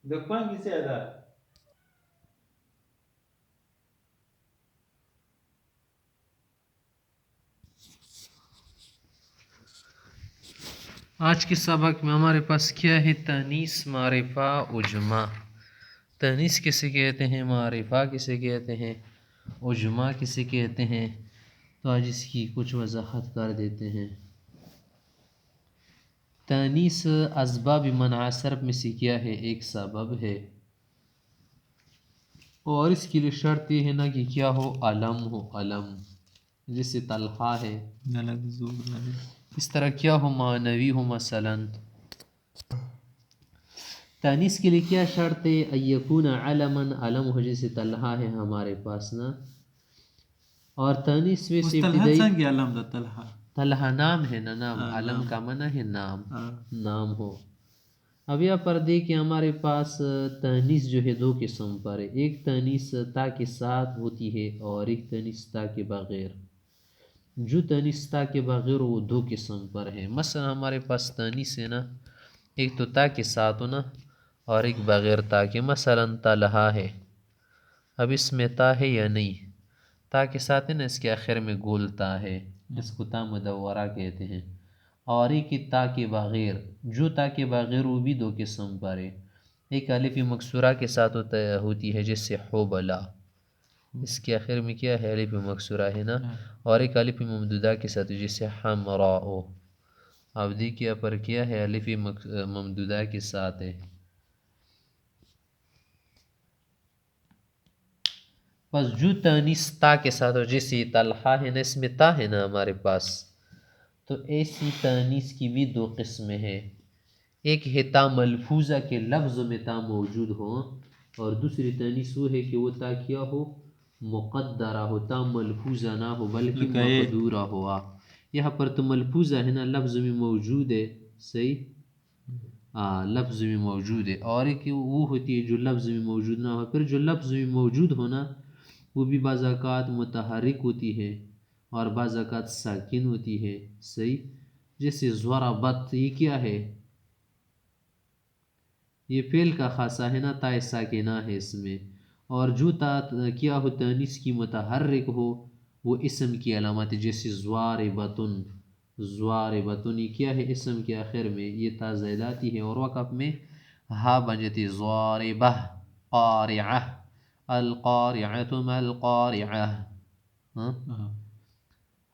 دکان کسے ادا؟ آج کے سبق میں ہمارے پاس کیا ہے؟ تانیث، معرفہ، اجماع۔ تانیث کسے کہتے ہیں، معرفہ کسے کہتے ہیں، اجماع کسے کہتے ہیں؟ تو آج اس کی کچھ وضاحت کر دیتے ہیں۔ تانیث اسباب منع صرف میں سے کیا ہے؟ ایک سبب ہے، اور اس کے لیے شرط یہ ہے نا کہ کیا ہو؟ علم ہو، علم جیسے طلحہ ہے، اس طرح کیا ہو؟ معنوی ہو مثلا۔ تانیث کے لیے کیا شرط ہے؟ ان یکون علما، علم ہو جیسے طلحہ ہے ہمارے پاس نا۔ اور تانیث میں سے ابتدائی طلحہ نام ہے نا، نام، علم کا معنی ہے نام، نام ہو۔ اب یہاں پر دیکھیں ہمارے پاس تانیث جو ہے دو قسم پر ہے، ایک تانیث تا کے ساتھ ہوتی ہے اور ایک تانیث تا کے بغیر۔ جو تانیث تا کے بغیر وہ دو قسم پر ہے۔ مثلا ہمارے پاس تانیث ہے نا، ایک تو تا کے ساتھ ہو نا، اور ایک بغیر تا کے۔ مثلا طلحہ ہے، اب اس میں تا ہے یا نہیں؟ تا کے ساتھ ہے نا، اس کے آخر میں گول تا ہے، اس کو تا مدورہ کہتے ہیں۔ اور ایک تا کے بغیر، جو تا کے بغیر وہ بھی دو قسم پر ہے۔ ایک الف مکسورہ کے ساتھ ہوتی ہے جیسے حوبلا، اس کے آخر میں کیا ہے؟ الف مکسورہ ہے نا۔ اور ایک الف ممدودہ کے ساتھ جیسے حمراء۔ اب دیکھیے یہاں پر کیا ہے؟ الف ممدودہ کے ساتھ ہے۔ بس جو تانیث تا کے ساتھ ہو جیسے طلحہ ہے نا، اس میں تا ہے نا ہمارے پاس، تو ایسی تانیث کی بھی دو قسمیں ہیں۔ ایک ہے تا ملفوظہ کے لفظ میں تا موجود ہو، اور دوسری تانیث وہ ہے کہ وہ تا کیا ہو؟ مقدرہ ہو، تا ملفوظہ نہ ہو بلکہ مقدورہ ہوا۔ یہاں پر تو ملفوظہ ہے نا، لفظ میں موجود ہے، صحیح؟ لفظ میں موجود ہے۔ اور ایک وہ ہوتی ہے جو لفظ میں موجود نہ ہو، پھر جو لفظ میں موجود ہونا وہ بھی بعض اوقات متحرک ہوتی ہے اور بعض اوقات ساکن ہوتی ہے، صحیح؟ جیسے ضربت، یہ کیا ہے؟ یہ فعل کا خاصہ ہے نا، تا ساکنہ ہے اس میں۔ اور جو تا کیا ہو؟ تانیث کی متحرک ہو، وہ اسم کی علامت ہے، جیسے ضاربتن، ضاربتن یہ کیا ہے؟ اسم کے آخر میں یہ تا زائد آتی ہے اور وقف میں ہا بن جاتی ہے، ضاربہ، قارعہ، القارعۃ ما القارعہ۔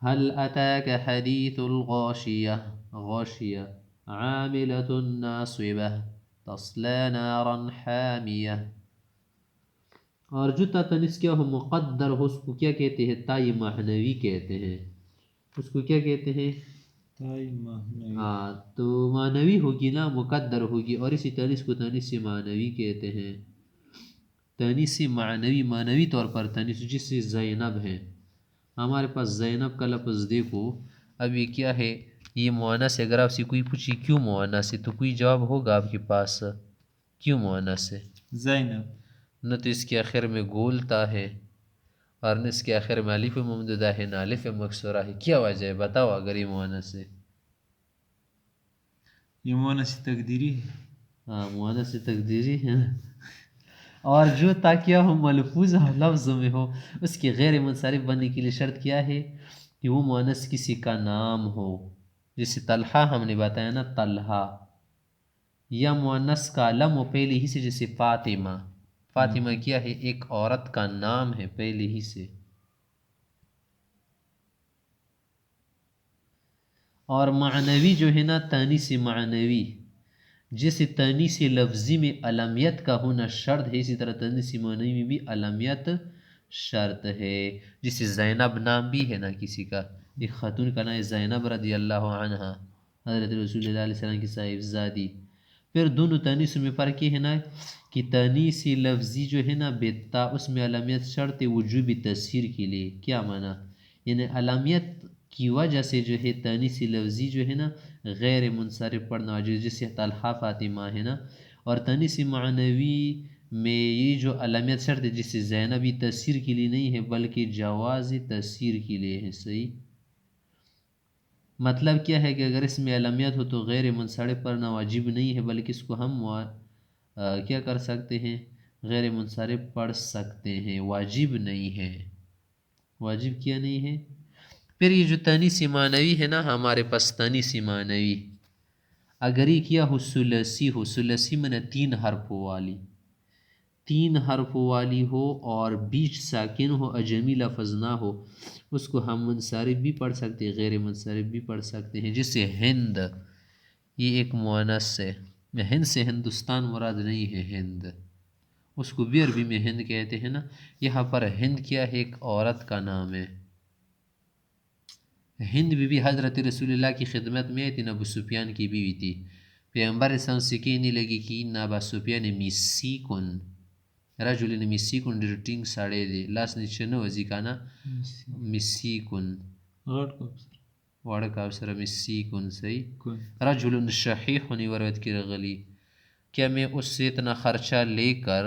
هل اتاک حدیث الغاشیہ، غاشیہ، عاملۃ ناصبہ، تصلی نارا حامیہ۔ اور جو تا تانیث کیا ہو؟ مقدر ہو، اس کو کیا کہتے ہیں؟ تائی معنوی کہتے ہیں، اس کو کیا کہتے ہیں؟ تو معنوی ہوگی نا، مقدر ہوگی، اور اسی تانیث کو تانیث معنوی کہتے ہیں۔ تانیث معنوی، معنوی طور پر تانیث، جیسے زینب ہے ہمارے پاس، زینب کا لفظ دیکھو، اب یہ کیا ہے؟ یہ مؤنث ہے۔ اگر آپ سے کوئی پوچھی کیوں مؤنث ہے تو کوئی جواب ہوگا آپ کے پاس؟ کیوں مؤنث ہے؟ زینب، نہ تو اس کے آخر میں گول تا ہے اور نہ اس کے آخر میں الف ممدودہ ہے، نہ الف مکسورہ ہے۔ کیا وجہ ہے بتاؤ اگر یہ مؤنث ہے؟ یہ مؤنث تقدیری ہے۔ مؤنث تقدیری ہے۔ اور جو تا کیا ہو؟ ملفوظ ہو، لفظ میں ہو، اس کے غیر منصرف بننے کے لیے شرط کیا ہے؟ کہ وہ مؤنث کسی کا نام ہو، جیسے طلحہ ہم نے بتایا نا، طلحہ، یا مؤنث کا علم ہو پہلے ہی سے، جیسے فاطمہ، فاطمہ کیا ہے؟ ایک عورت کا نام ہے پہلے ہی سے۔ اور معنوی جو ہے نا، تانیث معنوی، جیسے تانیث لفظی میں علمیت کا ہونا شرط ہے، اسی طرح تانیث معنوی میں بھی علمیت شرط ہے۔ جیسے زینب نام بھی ہے نا کسی کا، ایک خاتون کا نام ہے زینب رضی اللہ عنہا، حضرت رسول اللہ علیہ وسلم کی صاحب زادی۔ پھر دونوں تانیث میں فرق یہ ہے نا کہ تانیث لفظی جو ہے نا بیتا، اس میں علمیت شرط ہے وجوبی تسہیر کے لیے۔ کیا معنی؟ یعنی علمیت کی وجہ سے جو ہے تانیث لفظی جو ہے نا غیر منصرف پڑھنا واجب، جیسے طلحہ فاطمہ ہے نا۔ اور تانیث معنوی میں یہ جو علمیت شرط ہے، جسے زینبی تسہیر کے لیے نہیں ہے بلکہ جواز تسہیر کے لیے ہے، صحیح؟ مطلب کیا ہے کہ اگر اس میں علمیت ہو تو غیر منصرف پڑھنا واجب نہیں ہے، بلکہ اس کو ہم کیا کر سکتے ہیں، غیر منصرف پڑھ سکتے ہیں، واجب نہیں ہے، واجب کیا نہیں ہے۔ پھر یہ جو تانیث معنوی ہے نا ہمارے پاس تانیث معنوی، اگر یہ کیا ہو ثلاثی ہو، ثلاثی میں 3 حرفوں والی، 3 حرفوں والی ہو اور بیچ ساکن ہو، اجمی لفظ نہ ہو، اس کو ہم منصرف بھی پڑھ سکتے ہیں، غیر منصرف بھی پڑھ سکتے ہیں۔ جیسے ہند، یہ ایک مؤنث ہے، ہند سے ہندوستان مراد نہیں ہے، ہند اس کو بھی عربی میں ہند کہتے ہیں نا، یہاں پر ہند کیا ہے، ایک عورت کا نام ہے۔ ہند بی بی حضرت رسول اللہ کی خدمت میں آئی تھی، ابو سفیان کی بیوی تھی، پیغمبر اسلام سے کہنے لگی کہ ان ابا سفیان مسیکن رجل مسیکن ڈرٹنگ ساڑے دے لاس نیچے نو وزی کانا مسیکن وڑا کاوسر مسیکن صحیح رجل شحیح ورد کی رغلی، کیا میں اس سے اتنا خرچہ لے کر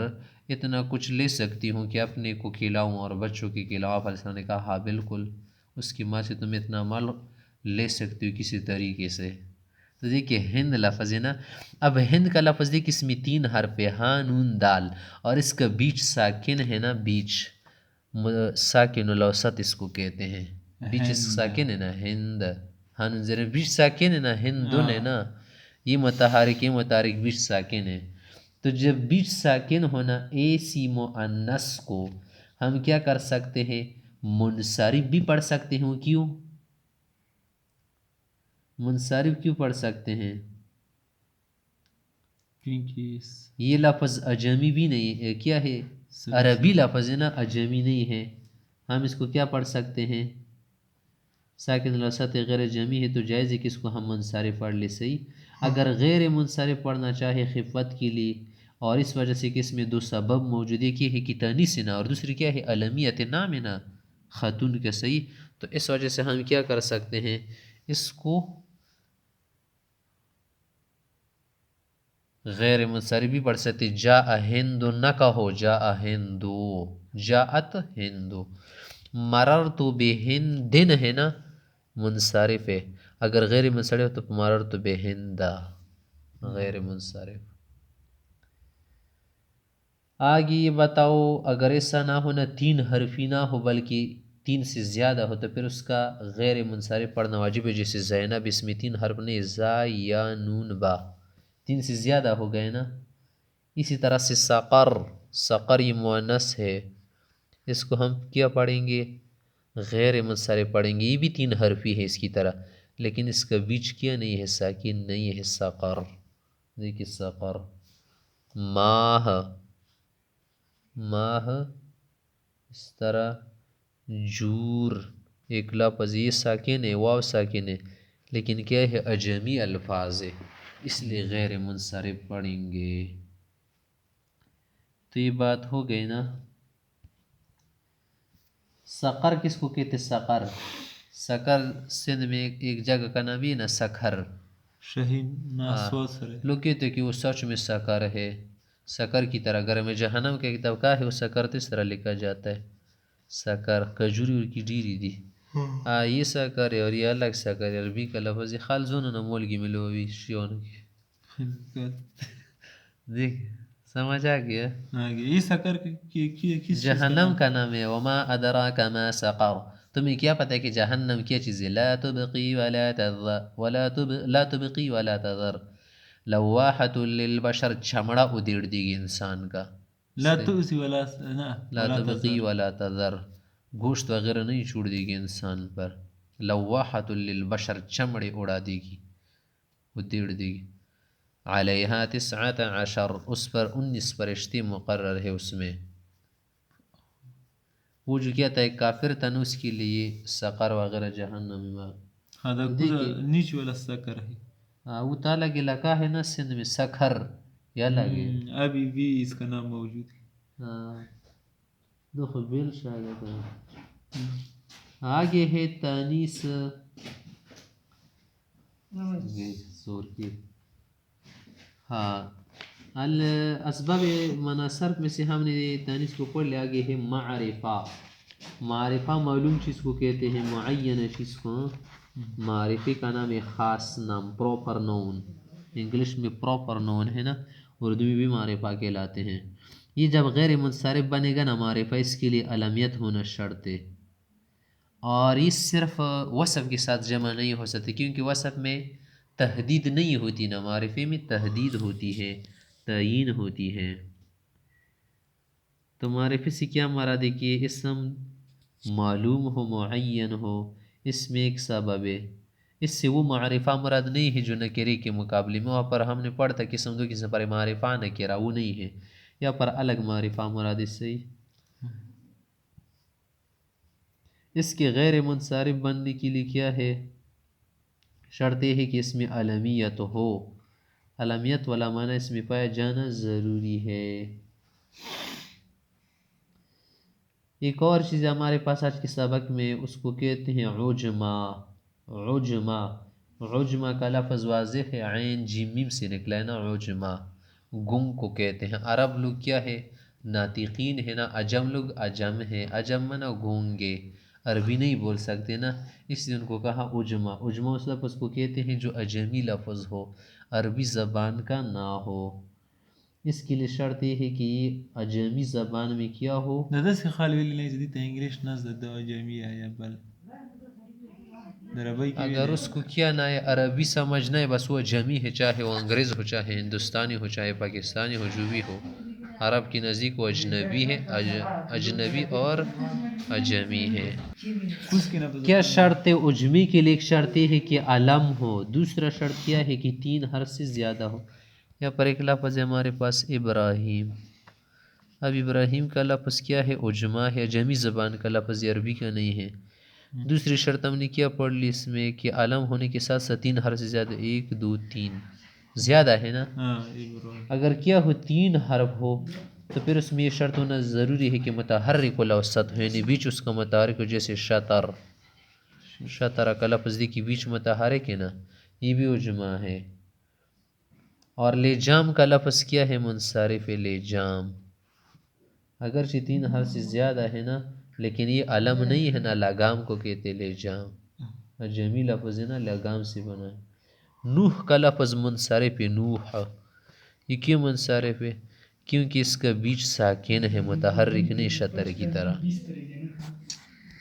اتنا کچھ لے سکتی ہوں کہ اپنے کو کھلاؤں اور بچوں کی کھلاؤں؟ آپ علیہ السلام نے کہا ہاں بالکل، اس کی ماں سے تم اتنا مال لے سکتی ہو کسی طریقے سے۔ تو دیکھیے ہند لفظ ہے نا، اب ہند کا لفظ دیکھ اس میں 3 حرف ہے، ہاں نون دال، اور اس کا بیچ ساکن ہے نا، بیچ ساکن الاوسط اس کو کہتے ہیں، بیچ ساکن ہے نا ہند، ہاں نون زیر بیچ ساکن ہے نا، ہندن ہے نا، یہ متحرک یہ متحرک بیچ ساکن ہے۔ تو جب بیچ ساکن ہونا ایسی مؤنث کو ہم کیا کر سکتے ہیں، منصرف بھی پڑھ سکتے ہیں۔ کیوں منصرف کیوں پڑھ سکتے ہیں؟ یہ لفظ اجمی بھی نہیں ہے، کیا ہے عربی لفظ ہے نا، اجمی نہیں ہے، ہم اس کو کیا پڑھ سکتے ہیں، ساکن الاوسط غیر جمی ہے تو جائز ہے کہ اس کو ہم منصرف پڑھ لے۔ صحیح، اگر غیر منصرف پڑھنا چاہے خفت کے لیے، اور اس وجہ سے کہ اس میں 2 سبب موجود ہے، کہ تانیث نا اور دوسری کیا ہے علمیت نام ہے نا خاتون کا، صحیح، تو اس وجہ سے ہم کیا کر سکتے ہیں، اس کو غیر منصرف بھی پڑھ سکتے، جاء ہند نہ کہو جاء ہندو، جاءت ہندو، مررت بہندن ہے نا منصرف ہے، اگر غیر منصرف تو مررت بہندہ غیر منصرف۔ آگے یہ بتاؤ اگر ایسا نہ ہونا 3 حرفی نہ ہو بلکہ 3 سے زیادہ ہو تو پھر اس کا غیر منصرف پڑھنا واجب ہے، جیسے زینب اس میں 3 حرف نہیں، زا یا نون با، 3 سے زیادہ ہو گئے نا۔ اسی طرح سے سقر، سقر یہ مؤنث ہے، اس کو ہم کیا پڑھیں گے، غیر منصرف پڑھیں گے، یہ بھی 3 حرفی ہے اس کی طرح، لیکن اس کا بیچ کیا نہیں ہے، ساکن نہیں ہے، سقر، دیکھیے سقر، ماہ، ماہ اس طرح، جور ایک لفظ یہ ساکن ہے، واو ساکن ہے، لیکن کیا ہے اجمی الفاظ ہے، اس لیے غیر منصرف پڑھیں گے۔ تو یہ بات ہو گئی نا۔ سقر کس کو کہتے سقر؟ سقر سندھ میں ایک جگہ کا نام ہے نا سکھر، لوگ کہتے ہیں کہ وہ سچ میں سقر ہے، سقر کی طرح گرم جہنم کا کتاب کا ہے وہ سقر تو اس طرح لکھا جاتا ہے، سقر کجوری کی ڈیری دی، یہ سقر ہے اور یہ الگ سقر ہے، عربی کا لفظ ہے، خالزون نمولگی میں لوگی شیون کی دیکھ سمجھ آ گیا، یہ سقر جہنم کا نام ہے، وما ادراک ما سقر، تمہیں کیا پتہ ہے کہ جہنم کیا چیز ہے، لا تبقی ولا تذر، لا تبقی ولا تذر، لواحۃ للبشر، چمڑا ادھیڑ دے گی انسان کا، لا تؤذی لا تبقی ولا تذر، گوشت وغیرہ نہیں چھوڑ دے گی انسان پر، لواحۃ للبشر، چمڑے اڑا دے گی، ادھیڑ دے گی، علیہا 19، اس پر 19 فرشتے مقرر ہے، اس میں وہ جو کیا تھا ایک کافر تھا اس کے لیے سقر وغیرہ جہنم میں، ہاں نیچ والا سقر ہے، وہ تعالیٰ کے لکا ہے نا سندھ میں سکھر، یا لگے ابھی بھی اس کا نام موجود ہے، ہاں دو بیل شاید آگے ہے تانیث زور کی، ہاں الاسباب مناصرف میں سے ہم نے تانیث کو پڑھ لیا، آگے ہے معرفہ، معرفہ معلوم چیز کو کہتے ہیں، معینہ چیز کو، معرفی کا نام ہے خاص نام، پراپر نون، انگلش میں پراپر نون ہے نا، اردو میں بھی معرفہ کہلاتے ہیں. یہ جب غیر منصرف بنے گا نا معرفہ، اس کے لیے علمیت ہونا شرط ہے. اور یہ صرف وصف کے ساتھ جمع نہیں ہو سکتی، کیونکہ وصف میں تحدید نہیں ہوتی، نا معرفے میں تحدید ہوتی ہے، تعیین ہوتی ہے. تو معرفے سے کیا مراد ہے کہ اسم معلوم ہو، معین ہو، اس میں ایک سبب ہے. اس سے وہ معرفہ مراد نہیں ہے جو نکرے کے مقابلے میں. وہاں پر ہم نے پڑھا تھا قسم دو قسم پر معرفہ نکرہ، وہ نہیں ہے. یا پر الگ معرفہ مراد اس سے. اس کے غیر منصرف بننے کے لیے کیا ہے؟ شرط یہ ہے کہ اس میں علمیت ہو. علمیت والا معنی اس میں پایا جانا ضروری ہے. ایک اور چیز ہمارے پاس آج کے سبق میں، اس کو کہتے ہیں عجمہ. عجمہ، عجمہ کا لفظ واضح ہے، عین جیم میم سے نکلا ہے نا. عجمہ گنگ کو کہتے ہیں. عرب لوگ کیا ہے؟ ناطقین ہے نا. عجم لوگ عجم ہے. عجم نا گونگے، عربی نہیں بول سکتے نا، اس لیے ان کو کہا عجمہ. عجمہ اس لفظ کو کہتے ہیں جو عجمی لفظ ہو، عربی زبان کا نہ ہو. اس کے لیے شرط یہ ہے کہ یہ عجمی زبان میں کیا ہو. دادا سے خال ویلی نہیں زدی تا انگلیش ناز دادا عجمی آیا بل دربائی کی اگر اس کو کیا نہ ہے عربی سمجھنا ہے، بس وہ عجمی ہے، چاہے وہ انگریز ہو، چاہے ہندوستانی ہو، چاہے پاکستانی ہو، جو بھی ہو. عرب کی نزدیک وہ اجنبی ہے، اجنبی اور عجمی ہے. کیا شرط ہے عجمی کے لیے؟ ایک شرط یہ ہے کہ علم ہو. دوسرا شرط کیا ہے کہ 3 حرف سے زیادہ ہو. یا پر ایک لفظ ہے ہمارے پاس ابراہیم. اب ابراہیم کا لفظ کیا ہے؟ عجمہ ہے، عجمی زبان کا لفظ، عربی کا نہیں ہے. دوسری شرط ہم نے کیا پڑھ لی اس میں کہ علم ہونے کے ساتھ ساتھ 3 حرف سے زیادہ، 1 2 3 زیادہ ہے نا. اگر کیا ہو 3 حرف ہو تو پھر اس میں یہ شرط ہونا ضروری ہے کہ متحرک الاوسط ہو، یعنی بیچ اس کا متحرک ہو. جیسے شطر، شطر کا لفظ دیکھیے بیچ متحرک ہے نا، یہ بھی عجمہ ہے. اور لجام کا لفظ کیا ہے؟ منصرف ہے. لجام اگرچہ 3 حرف سے زیادہ ہے نا، لیکن یہ علم نہیں ہے نا، لگام کو کہتے لجام. عجمی لفظ ہے نا، لگام سے بنا ہے. نوح کا لفظ منصرف ہے. نوح یہ کیوں منصرف ہے؟ کیونکہ اس کا بیچ ساکن ہے، متحرک نہیں، شطر کی طرح.